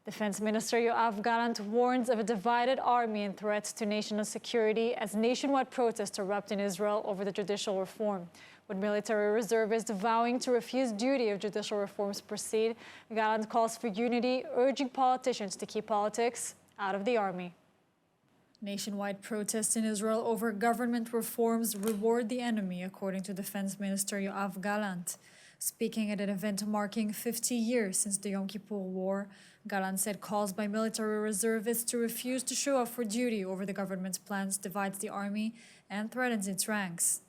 Defense Minister Yoav Gallant warns of a divided army and threats to national security as nationwide protests erupt in Israel over the judicial reform. With military reservists vowing to refuse duty if judicial reforms proceed, Gallant calls for unity, urging politicians to keep politics out of the army. Nationwide protests in Israel over government reforms reward the enemy, according to Defense Minister Yoav Gallant. Speaking at an event marking 50 years since the Yom Kippur War, Gallant said calls by military reservists to refuse to show up for duty over the government's plans divides the army and threatens its ranks.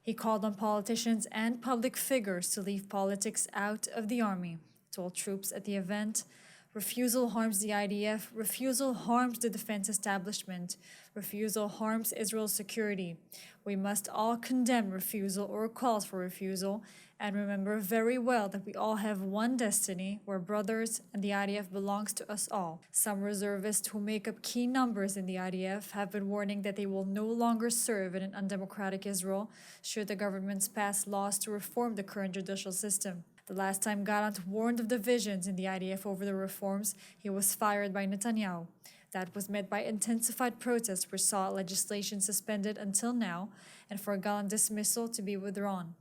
He called on politicians and public figures to leave politics out of the army. Told troops at the event, refusal harms the IDF, refusal harms the defense establishment, refusal harms Israel's security. We must all condemn refusal or calls for refusal and remember very well that we all have one destiny, we're brothers, and the IDF belongs to us all. Some reservists who make up key numbers in the IDF have been warning that they will no longer serve in an undemocratic Israel should the governments pass laws to reform the current judicial system. The last time Gallant warned of divisions in the IDF over the reforms, he was fired by Netanyahu. That was met by intensified protests which saw legislation suspended until now and for Gallant dismissal to be withdrawn.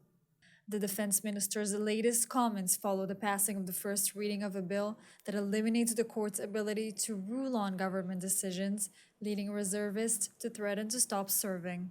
The defense minister's latest comments follow the passing of the first reading of a bill that eliminates the court's ability to rule on government decisions, leading reservists to threaten to stop serving.